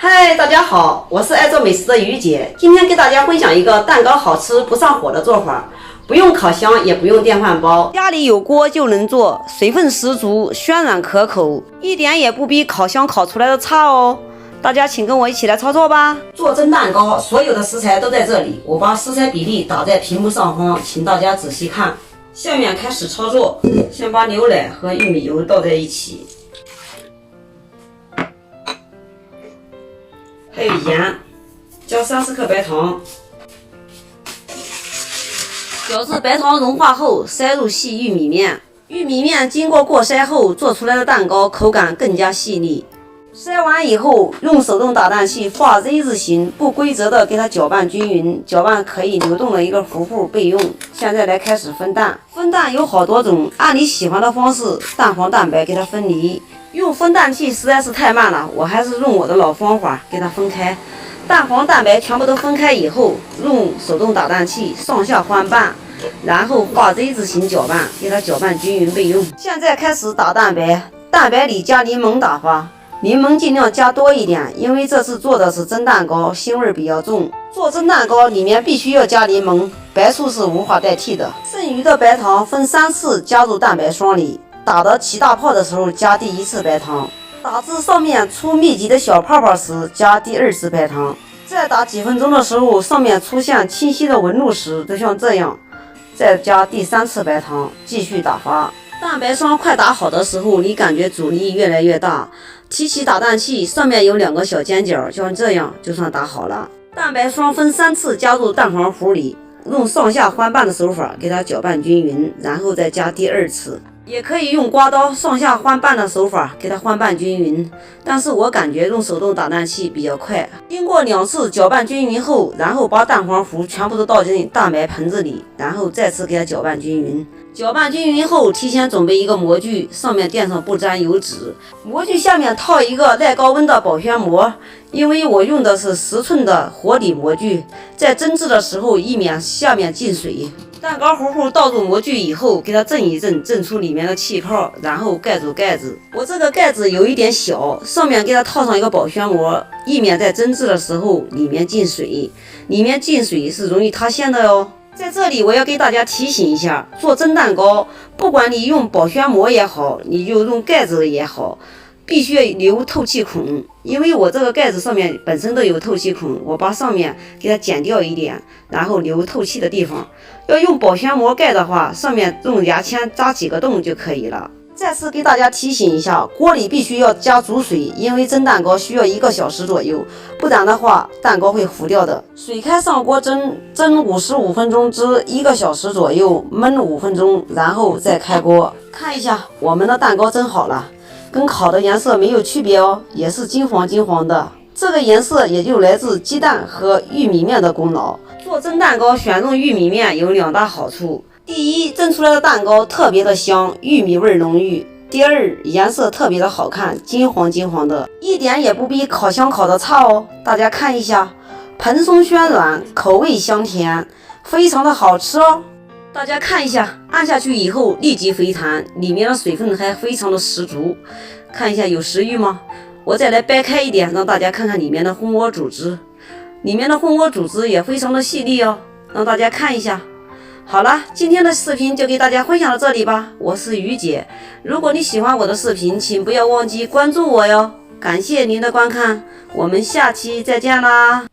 嗨，大家好，我是爱做美食的于姐，今天给大家分享一个蛋糕好吃不上火的做法，不用烤箱，也不用电饭煲，家里有锅就能做，水分十足，暄软可口，一点也不比烤箱烤出来的差哦。大家请跟我一起来操作吧。做蒸蛋糕，所有的食材都在这里，我把食材比例打在屏幕上方，请大家仔细看。下面开始操作，先把牛奶和玉米油倒在一起。还有盐，加30克白糖，搅至白糖融化后，塞入细玉米面。玉米面经过过筛后做出来的蛋糕口感更加细腻。筛完以后，用手动打蛋器画 Z 字形，不规则的给它搅拌均匀，搅拌可以流动的一个糊糊备用。现在来开始分蛋，分蛋有好多种，按你喜欢的方式，蛋黄蛋白给它分离。用分蛋器实在是太慢了，我还是用我的老方法给它分开。蛋黄蛋白全部都分开以后，用手动打蛋器上下翻拌，然后画 Z 字形搅拌，给它搅拌均匀备用。现在开始打蛋白，蛋白里加柠檬打发，柠檬尽量加多一点，因为这次做的是蒸蛋糕，腥味比较重。做蒸蛋糕里面必须要加柠檬，白醋是无法代替的。剩余的白糖分3次加入蛋白霜里。打得起大泡的时候加第1次白糖，打至上面出密集的小泡泡时加第2次白糖，再打几分钟的时候上面出现清晰的纹路时，就像这样，再加第3次白糖，继续打发。蛋白霜快打好的时候，你感觉阻力越来越大，提起打蛋器，上面有2个小尖角，像这样就算打好了。蛋白霜分3次加入蛋黄糊里，用上下翻拌的手法给它搅拌均匀，然后再加第2次。也可以用刮刀上下翻拌的手法给它翻拌均匀，但是我感觉用手动打蛋器比较快。经过2次搅拌均匀后，然后把蛋黄糊全部都倒进蛋白盆子里，然后再次给它搅拌均匀。搅拌均匀后，提前准备一个模具，上面垫上不沾油纸，模具下面套一个耐高温的保鲜膜，因为我用的是10寸的活底模具，在蒸制的时候以免下面进水。蛋糕糊倒入模具以后，给它震一震，震出里面的气泡，然后盖住盖子。我这个盖子有一点小，上面给它套上一个保鲜膜，以免在蒸制的时候里面进水。里面进水是容易塌陷的哦。在这里我要给大家提醒一下，做蒸蛋糕，不管你用保鲜膜也好，你就用盖子也好，必须要留透气孔，因为我这个盖子上面本身都有透气孔，我把上面给它剪掉一点，然后留透气的地方。要用保鲜膜盖的话，上面用牙签扎几个洞就可以了。再次给大家提醒一下，锅里必须要加煮水，因为蒸蛋糕需要1个小时左右，不然的话蛋糕会糊掉的。水开上锅蒸55分钟至1个小时左右，焖5分钟，然后再开锅。看一下我们的蛋糕蒸好了，跟烤的颜色没有区别哦，也是金黄金黄的。这个颜色也就来自鸡蛋和玉米面的功劳。做蒸蛋糕选用玉米面有2大好处：第一，蒸出来的蛋糕特别的香，玉米味浓郁；第二，颜色特别的好看，金黄金黄的，一点也不比烤箱烤的差哦。大家看一下，蓬松暄软，口味香甜，非常的好吃哦。大家看一下，按下去以后立即回弹，里面的水分还非常的十足。看一下有食欲吗？我再来掰开一点，让大家看看里面的蜂窝组织。里面的蜂窝组织也非常的细腻哦，让大家看一下。好了，今天的视频就给大家分享到这里吧，我是于姐。如果你喜欢我的视频，请不要忘记关注我哟。感谢您的观看，我们下期再见啦。